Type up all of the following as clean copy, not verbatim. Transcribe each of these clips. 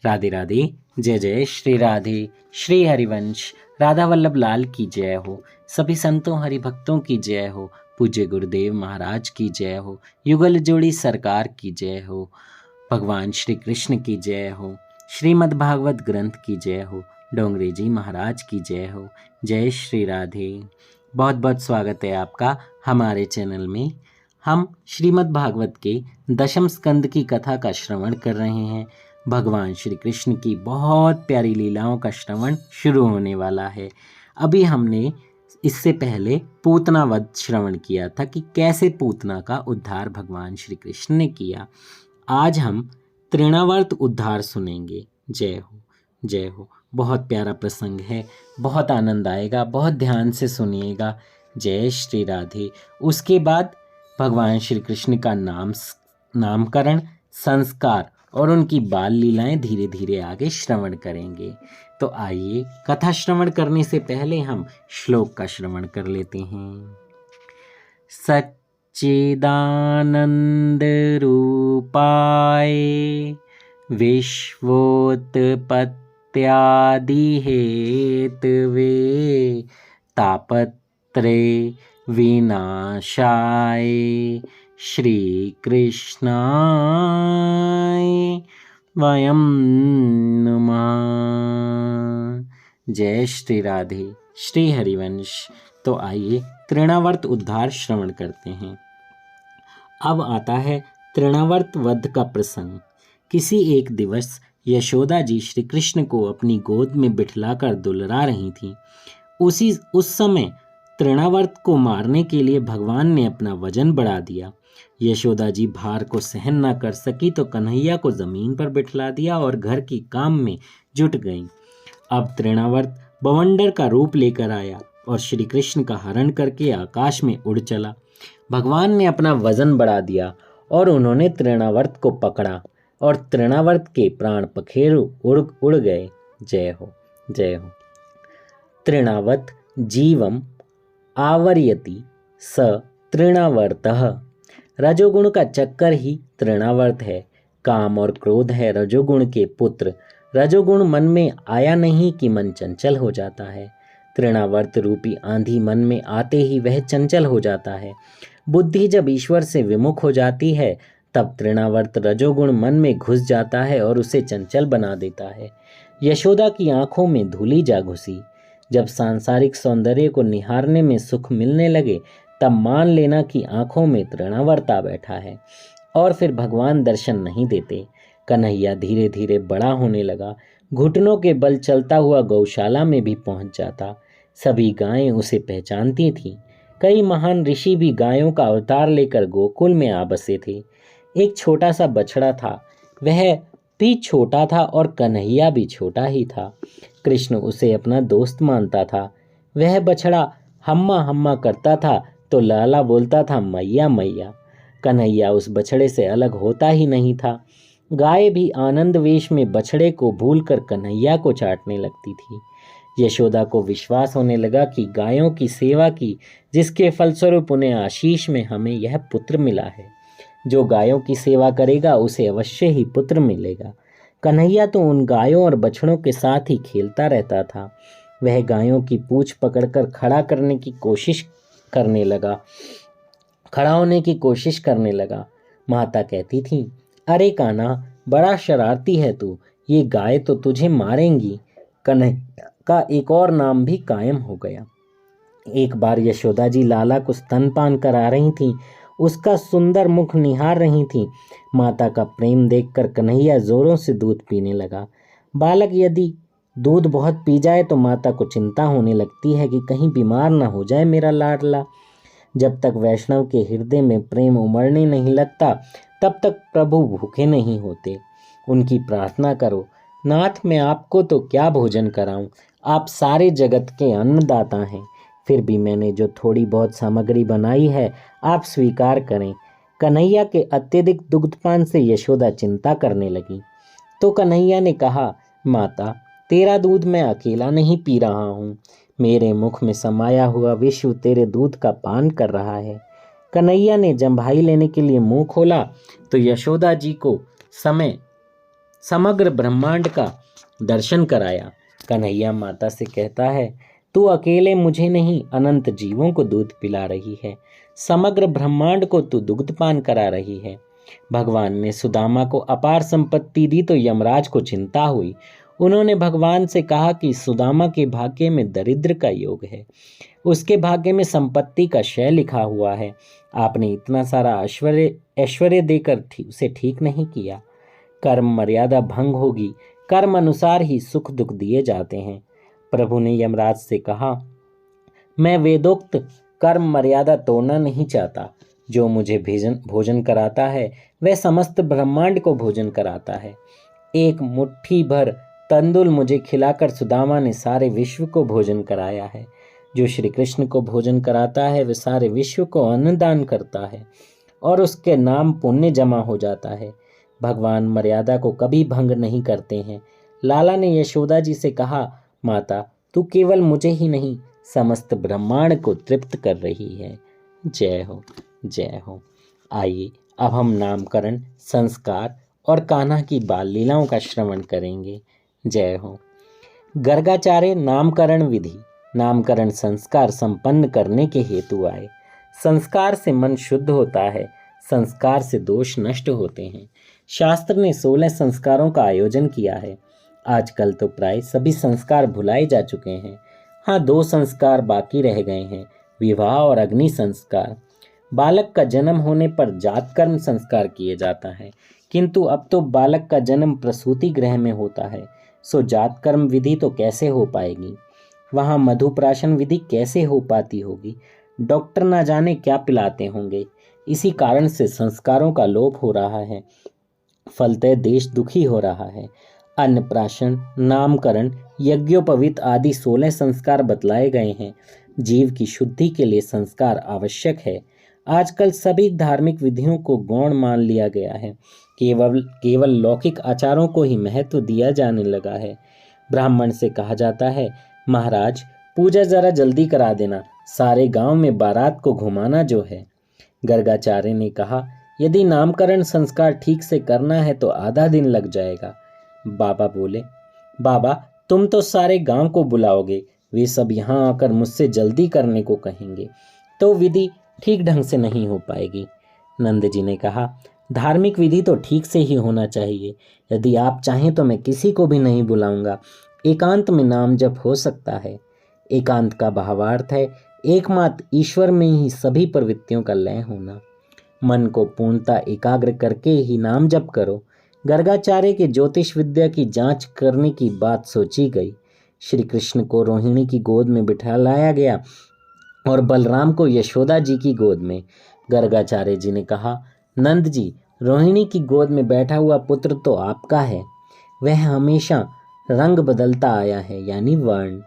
राधे राधे। जय जय श्री राधे। श्री हरिवंश राधा वल्लभ लाल की जय हो। सभी संतों हरिभक्तों की जय हो। पूज्य गुरुदेव महाराज की जय हो। युगल जोड़ी सरकार की जय हो। भगवान श्री कृष्ण की जय हो। श्रीमद् भागवत ग्रंथ की जय हो। डोंगरे जी महाराज की जय हो। जय श्री राधे। बहुत बहुत स्वागत है आपका हमारे चैनल में। हम श्रीमद् भागवत के दशम स्कंद की कथा का श्रवण कर रहे हैं। भगवान श्री कृष्ण की बहुत प्यारी लीलाओं का श्रवण शुरू होने वाला है। अभी हमने इससे पहले पूतना वध श्रवण किया था कि कैसे पूतना का उद्धार भगवान श्री कृष्ण ने किया। आज हम तृणावर्त उद्धार सुनेंगे। जय हो, जय हो। बहुत प्यारा प्रसंग है, बहुत आनंद आएगा, बहुत ध्यान से सुनिएगा। जय श्री राधे। उसके बाद भगवान श्री कृष्ण का नामकरण, संस्कार और उनकी बाल लीलाएं धीरे धीरे आगे श्रवण करेंगे। तो आइए, कथा श्रवण करने से पहले हम श्लोक का श्रवण कर लेते हैं। सच्चिदानंद रूपाय विश्वोत्पत्त्यादि हेतवे तापत्रे विनाशाय श्री कृष्णाय वयं नमः। जय श्री राधे। श्री हरिवंश। तो आइए तृणावर्त उद्धार श्रवण करते हैं। अब आता है तृणावर्त वध का प्रसंग। किसी एक दिवस यशोदा जी श्री कृष्ण को अपनी गोद में बिठलाकर दुलरा रही थीं। उस समय तृणावर्त को मारने के लिए भगवान ने अपना वजन बढ़ा दिया। यशोदा जी भार को सहन न कर सकी तो कन्हैया को जमीन पर बिठला दिया और घर की काम में जुट गईं। अब तृणावर्त बवंडर का रूप लेकर आया और श्री कृष्ण का हरण करके आकाश में उड़ चला। भगवान ने अपना वजन बढ़ा दिया और उन्होंने तृणावर्त को पकड़ा और तृणावर्त के प्राण पखेरु उड़ गए। जय हो, जय हो। तृणावत जीवम आवर्यति स तृणावर्तः। रजोगुण का चक्कर ही तृणावर्त है। काम और क्रोध है रजोगुण के पुत्र। रजोगुण मन में आया नहीं कि मन चंचल हो जाता है। तृणावर्त रूपी आंधी मन में आते ही वह चंचल हो जाता है। बुद्धि जब ईश्वर से विमुख हो जाती है तब तृणावर्त रजोगुण मन में घुस जाता है और उसे चंचल बना देता है। यशोदा की आंखों में धूली जा घुसी। जब सांसारिक सौंदर्य को निहारने में सुख मिलने लगे तब मान लेना कि आंखों में तृणावर्त आ बैठा है और फिर भगवान दर्शन नहीं देते। कन्हैया धीरे धीरे बड़ा होने लगा। घुटनों के बल चलता हुआ गौशाला में भी पहुंच जाता। सभी गायें उसे पहचानती थीं। कई महान ऋषि भी गायों का अवतार लेकर गोकुल में आ बसे थे। एक छोटा सा बछड़ा था। वह भी छोटा था और कन्हैया भी छोटा ही था। कृष्ण उसे अपना दोस्त मानता था। वह बछड़ा हम्मा हम्मा करता था तो लाला बोलता था मैया मैया। कन्हैया उस बछड़े से अलग होता ही नहीं था। गाय भी आनंद वेश में बछड़े को भूलकर कन्हैया को चाटने लगती थी। यशोदा को विश्वास होने लगा कि गायों की सेवा की, जिसके फलस्वरूप उन्हें आशीष में हमें यह पुत्र मिला है। जो गायों की सेवा करेगा उसे अवश्य ही पुत्र मिलेगा। कन्हैया तो उन गायों और बछड़ों के साथ ही खेलता रहता था। वह गायों की पूंछ पकड़कर खड़ा होने की कोशिश करने लगा। माता कहती थी, अरे कान्हा, बड़ा शरारती है तू, ये गाय तो तुझे मारेंगी। कन्हैया का एक और नाम भी कायम हो गया। एक बार यशोदा जी लाला को स्तनपान करा रही थीं। उसका सुंदर मुख निहार रही थीं। माता का प्रेम देखकर कन्हैया जोरों से दूध पीने लगा। बालक यदि दूध बहुत पी जाए तो माता को चिंता होने लगती है कि कहीं बीमार न हो जाए मेरा लाडला। जब तक वैष्णव के हृदय में प्रेम उमड़ने नहीं लगता तब तक प्रभु भूखे नहीं होते। उनकी प्रार्थना करो, नाथ मैं आपको तो क्या भोजन कराऊं, आप सारे जगत के अन्नदाता हैं। फिर भी मैंने जो थोड़ी बहुत सामग्री बनाई है आप स्वीकार करें। कन्हैया के अत्यधिक दुग्धपान से यशोदा चिंता करने लगी। तो कन्हैया ने कहा, माता तेरा दूध मैं अकेला नहीं पी रहा हूँ, मेरे मुख में समाया हुआ विश्व तेरे दूध का पान कर रहा है। कन्हैया ने जम्भाई लेने के लिए मुंह खोला तो यशोदा जी को समग्र ब्रह्मांड का दर्शन कराया। कन्हैया माता से कहता है, तू अकेले मुझे नहीं अनंत जीवों को दूध पिला रही है, समग्र ब्रह्मांड को तू दुग्धपान करा रही है। भगवान ने सुदामा को अपार संपत्ति दी तो यमराज को चिंता हुई। उन्होंने भगवान से कहा कि सुदामा के भाग्य में दरिद्र का योग है, उसके भाग्य में संपत्ति का क्षय लिखा हुआ है। आपने इतना सारा ऐश्वर्य देकर उसे ठीक नहीं किया। कर्म मर्यादा भंग होगी, कर्म अनुसार ही सुख दुख दिए जाते हैं। प्रभु ने यमराज से कहा, मैं वेदोक्त कर्म मर्यादा तोड़ना नहीं चाहता। जो मुझे भोजन कराता है वह समस्त ब्रह्मांड को भोजन कराता है। एक मुट्ठी भर तंदुल मुझे खिलाकर सुदामा ने सारे विश्व को भोजन कराया है। जो श्री कृष्ण को भोजन कराता है वह सारे विश्व को अन्नदान करता है और उसके नाम पुण्य जमा हो जाता है। भगवान मर्यादा को कभी भंग नहीं करते हैं। लाला ने यशोदा जी से कहा, माता तू केवल मुझे ही नहीं समस्त ब्रह्मांड को तृप्त कर रही है। जय हो, जय हो। आइए अब हम नामकरण, संस्कार और कान्हा की बाल लीलाओं का श्रवण करेंगे। जय हो। गर्गाचार्य नामकरण विधि। नामकरण संस्कार संपन्न करने के हेतु आए। संस्कार से मन शुद्ध होता है, संस्कार से दोष नष्ट होते हैं। शास्त्र ने 16 संस्कारों का आयोजन किया है। आजकल तो प्राय सभी संस्कार भुलाए जा चुके हैं। हाँ, 2 संस्कार बाकी रह गए हैं, विवाह और अग्नि संस्कार। बालक का जन्म होने पर जातकर्म संस्कार किए जाता है, किंतु अब तो बालक का जन्म प्रसूति गृह में होता है, सो जातकर्म विधि तो कैसे हो पाएगी। वहाँ मधुप्राशन विधि कैसे हो पाती होगी। डॉक्टर ना जाने क्या पिलाते होंगे। इसी कारण से संस्कारों का लोप हो रहा है, फलतः देश दुखी हो रहा है। अन्नप्राशन, नामकरण, यज्ञोपवीत आदि 16 संस्कार बतलाए गए हैं। जीव की शुद्धि के लिए संस्कार आवश्यक है। आजकल सभी धार्मिक विधियों को गौण मान लिया गया है। केवल लौकिक आचारों को ही महत्व दिया जाने लगा है। ब्राह्मण से कहा जाता है, महाराज पूजा जरा जल्दी करा देना, सारे गांव में बारात को घुमाना जो है। गर्गाचार्य ने कहा, यदि नामकरण संस्कार ठीक से करना है तो आधा दिन लग जाएगा। बाबा बोले, बाबा तुम तो सारे गांव को बुलाओगे, वे सब यहाँ आकर मुझसे जल्दी करने को कहेंगे तो विधि ठीक ढंग से नहीं हो पाएगी। नंद जी ने कहा, धार्मिक विधि तो ठीक से ही होना चाहिए। यदि आप चाहें तो मैं किसी को भी नहीं बुलाऊंगा। एकांत में नाम जप हो सकता है। एकांत का भावार्थ है एकमात्र ईश्वर में ही सभी प्रवृत्तियों का लय होना। मन को पूर्णता एकाग्र करके ही नाम जप करो। गर्गाचार्य के ज्योतिष विद्या की जांच करने की बात सोची गई। श्री कृष्ण को रोहिणी की गोद में बिठा लाया गया और बलराम को यशोदा जी की गोद में। गर्गाचार्य जी ने कहा, नंद जी, रोहिणी की गोद में बैठा हुआ पुत्र तो आपका है। वह हमेशा रंग बदलता आया है, यानी वर्ण।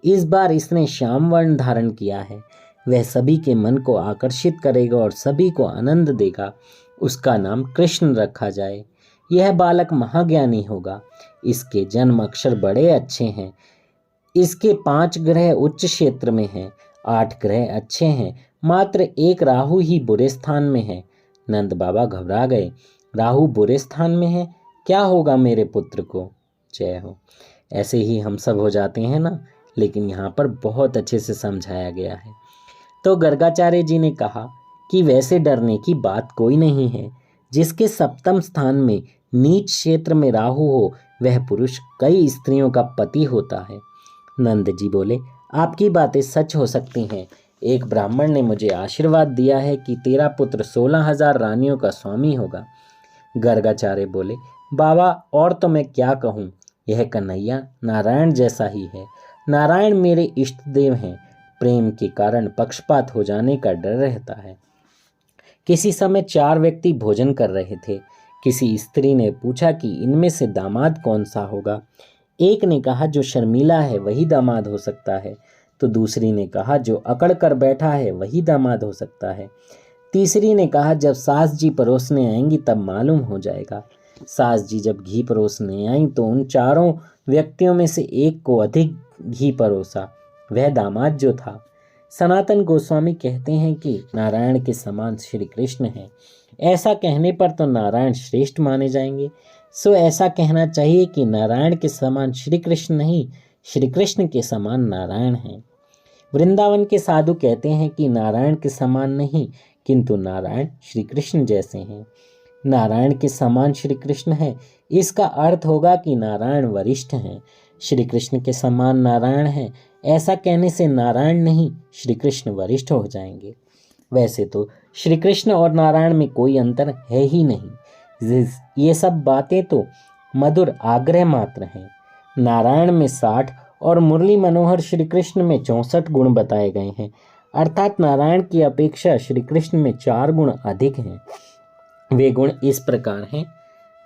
इस बार इसने श्याम वर्ण धारण किया है। वह सभी के मन को आकर्षित करेगा और सभी को आनंद देगा। उसका नाम कृष्ण रखा जाए। यह बालक महाज्ञानी होगा। इसके जन्म अक्षर बड़े अच्छे हैं। इसके 5 ग्रह उच्च क्षेत्र में हैं, 8 ग्रह अच्छे हैं, मात्र एक राहु ही बुरे स्थान में है। नंद बाबा घबरा गए। राहु बुरे स्थान में है, क्या होगा मेरे पुत्र को। जय हो। ऐसे ही हम सब हो जाते हैं ना, लेकिन यहाँ पर बहुत अच्छे से समझाया गया है। तो गर्गाचार्य जी ने कहा कि वैसे डरने की बात कोई नहीं है। जिसके 7वें स्थान में नीच क्षेत्र में राहु हो वह पुरुष कई स्त्रियों का पति होता है। नंद जी बोले, आपकी बातें सच हो सकती हैं। एक ब्राह्मण ने मुझे आशीर्वाद दिया है कि तेरा पुत्र 16,000 रानियों का स्वामी होगा। गर्गाचार्य बोले, बाबा और तो मैं क्या कहूँ, यह कन्हैया नारायण जैसा ही है। नारायण मेरे इष्ट देव हैं। प्रेम के कारण पक्षपात हो जाने का डर रहता है। किसी समय 4 व्यक्ति भोजन कर रहे थे। किसी स्त्री ने पूछा कि इनमें से दामाद कौन सा होगा। एक ने कहा जो शर्मीला है वही दामाद हो सकता है, तो दूसरी ने कहा जो अकड़ कर बैठा है वही दामाद हो सकता है। तीसरी ने कहा जब सास जी परोसने आएंगी तब मालूम हो जाएगा। सास जी जब घी परोसने आई तो उन 4 व्यक्तियों में से एक को अधिक घी परोसा, वह दामाद जो था। सनातन गोस्वामी कहते हैं कि नारायण के समान श्री कृष्ण हैं। ऐसा कहने पर तो नारायण श्रेष्ठ माने जाएंगे। सो ऐसा कहना चाहिए कि नारायण के समान श्री कृष्ण नहीं, श्री कृष्ण के समान नारायण हैं। वृंदावन के साधु कहते हैं कि नारायण के समान नहीं, किंतु नारायण श्री कृष्ण जैसे हैं। नारायण के समान श्री कृष्ण है, इसका अर्थ होगा कि नारायण वरिष्ठ हैं, श्री कृष्ण के समान नारायण हैं। ऐसा कहने से नारायण नहीं, श्री कृष्ण वरिष्ठ हो जाएंगे। वैसे तो श्री कृष्ण और नारायण में कोई अंतर है ही नहीं। ये सब बातें तो मधुर आग्रह मात्र हैं। नारायण में 60 और मुरली मनोहर श्री कृष्ण में 64 गुण बताए गए हैं, अर्थात नारायण की अपेक्षा श्री कृष्ण में 4 गुण अधिक हैं। वे गुण इस प्रकार हैं: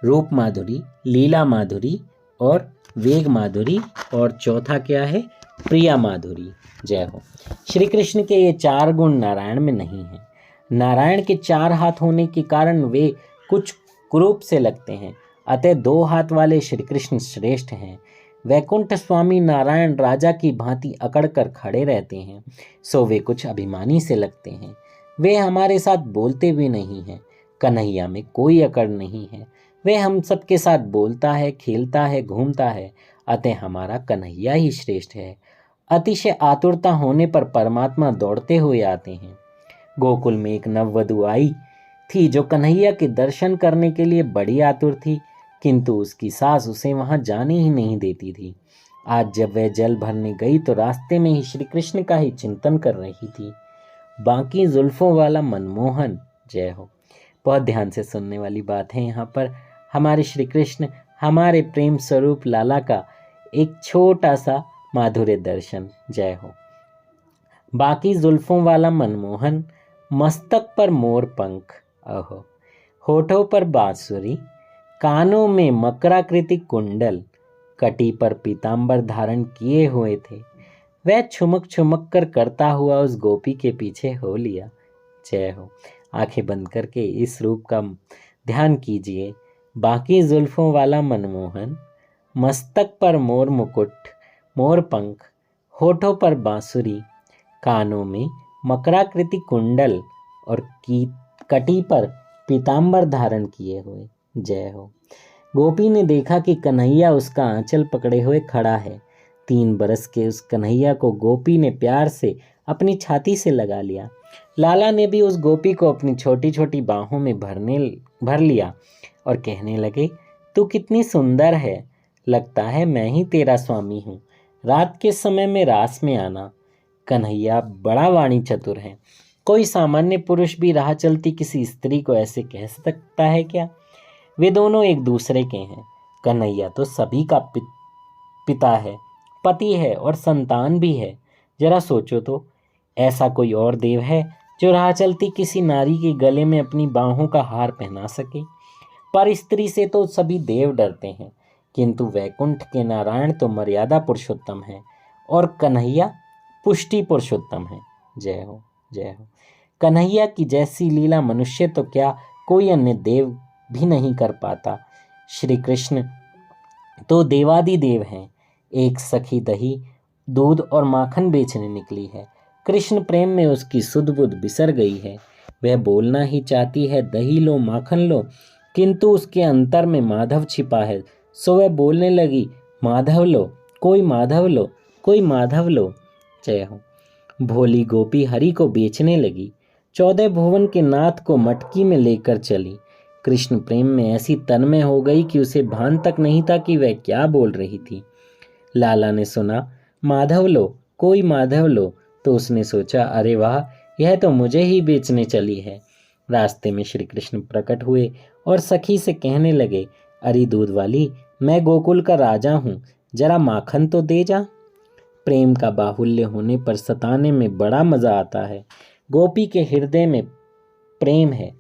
रूप माधुरी, लीला माधुरी और वेग माधुरी, और चौथा क्या है? प्रिया माधुरी। जय हो। श्री कृष्ण के ये 4 गुण नारायण में नहीं हैं। नारायण के 4 हाथ होने के कारण वे कुछ कुरूप से लगते हैं, अतः 2 हाथ वाले श्री कृष्ण श्रेष्ठ हैं। वैकुंठ स्वामी नारायण राजा की भांति अकड़ कर खड़े रहते हैं, सो वे कुछ अभिमानी से लगते हैं। वे हमारे साथ बोलते भी नहीं हैं। कन्हैया में कोई अकड़ नहीं है, वे हम सबके साथ बोलता है, खेलता है, घूमता है, अतः हमारा कन्हैया ही श्रेष्ठ है। अतिशय आतुरता होने पर परमात्मा दौड़ते हुए आते हैं। गोकुल में एक नववधु आई थी जो कन्हैया के दर्शन करने के लिए बड़ी आतुर थी, किंतु उसकी सास उसे वहां जाने ही नहीं देती थी। आज जब वह जल भरने गई तो रास्ते में ही श्री कृष्ण का ही चिंतन कर रही थी। बाकी जुल्फों वाला मनमोहन। जय हो। बहुत ध्यान से सुनने वाली बात है। यहाँ पर हमारे श्री कृष्ण, हमारे प्रेम स्वरूप लाला का एक छोटा सा माधुर्य दर्शन। जय हो। बाकी जुल्फों वाला मनमोहन, मस्तक पर मोर पंख, अहो, होठों पर बांसुरी, कानों में मकराकृति कुंडल, कटी पर पीतांबर धारण किए हुए थे। वह छुमक छुमक कर करता हुआ उस गोपी के पीछे हो लिया। जय हो। आंखें बंद करके इस रूप का ध्यान कीजिए। बाकी जुल्फों वाला मनमोहन, मस्तक पर मोर मुकुट, मोर पंख, होठों पर बांसुरी, कानों में मकराकृति कुंडल और कटी पर पीतांबर धारण किए हुए। जय हो। गोपी ने देखा कि कन्हैया उसका आंचल पकड़े हुए खड़ा है। 3 बरस के उस कन्हैया को गोपी ने प्यार से अपनी छाती से लगा लिया। लाला ने भी उस गोपी को अपनी छोटी छोटी बाहों में भर लिया और कहने लगे, तू कितनी सुंदर है, लगता है मैं ही तेरा स्वामी हूँ। रात के समय में रास में आना। कन्हैया बड़ा वाणी चतुर है। कोई सामान्य पुरुष भी राह चलती किसी स्त्री को ऐसे कह सकता है क्या? वे दोनों एक दूसरे के हैं। कन्हैया तो सभी का पिता है, पति है और संतान भी है। जरा सोचो तो, ऐसा कोई और देव है जो राह चलती किसी नारी के गले में अपनी बाहों का हार पहना सके? पर स्त्री से तो सभी देव डरते हैं, किंतु वैकुंठ के नारायण तो मर्यादा पुरुषोत्तम है और कन्हैया पुष्टि पुरुषोत्तम है। जय हो। जय हो। कन्हैया की जैसी लीला मनुष्य तो क्या, कोई अन्य देव भी नहीं कर पाता। श्री कृष्ण तो देवादिदेव हैं। एक सखी दही, दूध और माखन बेचने निकली है। कृष्ण प्रेम में उसकी सुध बुध बिसर गई है। वह बोलना ही चाहती है, दही लो, माखन लो, किंतु उसके अंतर में माधव छिपा है। सो वह बोलने लगी, माधव लो, कोई माधव लो, कोई माधव लो। जय हो। भोली गोपी हरि को बेचने लगी। 14 भुवन के नाथ को मटकी में लेकर चली। कृष्ण प्रेम में ऐसी तन्मय हो गई कि उसे भान तक नहीं था कि वह क्या बोल रही थी। लाला ने सुना, माधव लो, कोई माधव लो, तो उसने सोचा, अरे वाह, यह तो मुझे ही बेचने चली है। रास्ते में श्री कृष्ण प्रकट हुए और सखी से कहने लगे, अरे दूध वाली, मैं गोकुल का राजा हूँ, जरा माखन तो दे जा। प्रेम का बाहुल्य होने पर सताने में बड़ा मजा आता है। गोपी के हृदय में प्रेम है।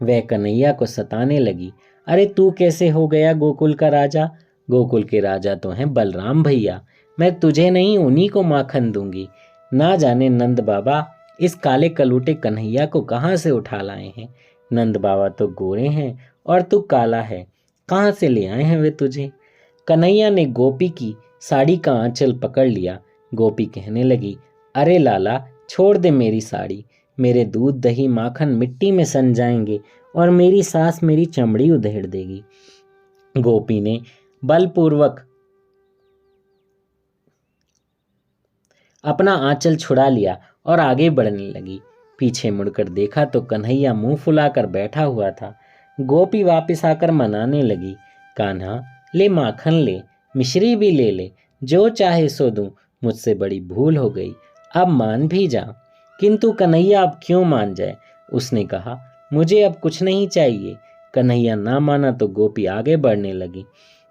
वह कन्हैया को सताने लगी, अरे तू कैसे हो गया गोकुल का राजा? गोकुल के राजा तो हैं बलराम भैया, मैं तुझे नहीं उन्हीं को माखन दूंगी। ना जाने नंद बाबा इस काले कलूटे कन्हैया को कहाँ से उठा लाए हैं। नंद बाबा तो गोरे हैं और तू काला है, कहाँ से ले आए हैं वे तुझे? कन्हैया ने गोपी की साड़ी का आंचल पकड़ लिया। गोपी कहने लगी, अरे लाला, छोड़ दे मेरी साड़ी, मेरे दूध दही माखन मिट्टी में सन जाएंगे और मेरी सास मेरी चमड़ी उधेड़ देगी। गोपी ने बलपूर्वक अपना आंचल छुड़ा लिया और आगे बढ़ने लगी। पीछे मुड़कर देखा तो कन्हैया मुंह फुलाकर बैठा हुआ था। गोपी वापस आकर मनाने लगी, कान्हा ले माखन ले, मिश्री भी ले ले, जो चाहे सो दूं, मुझसे बड़ी भूल हो गई, अब मान भी जा। किंतु कन्हैया अब क्यों मान जाए? उसने कहा, मुझे अब कुछ नहीं चाहिए। कन्हैया ना माना तो गोपी आगे बढ़ने लगी।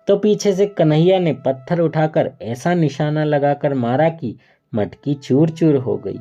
तो पीछे से कन्हैया ने पत्थर उठाकर ऐसा निशाना लगाकर मारा कि मटकी चूर चूर हो गई।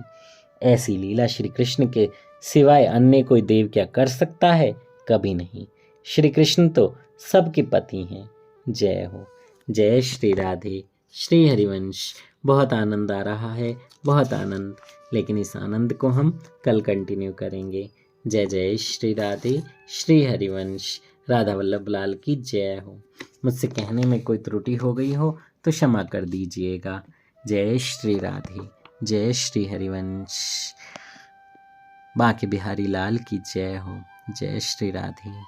ऐसी लीला श्री कृष्ण के सिवाय अन्य कोई देव क्या कर सकता है? कभी नहीं। श्री कृष्ण तो सबके पति हैं। जय हो। जय श्री राधे। श्री हरिवंश। बहुत आनंद आ रहा है, बहुत आनंद, लेकिन इस आनंद को हम कल कंटिन्यू करेंगे। जय जय श्री राधे। श्री हरिवंश। राधा वल्लभ लाल की जय हो। मुझसे कहने में कोई त्रुटि हो गई हो तो क्षमा कर दीजिएगा। जय श्री राधे। जय श्री हरिवंश। बांके बिहारी लाल की जय हो। जय श्री राधे।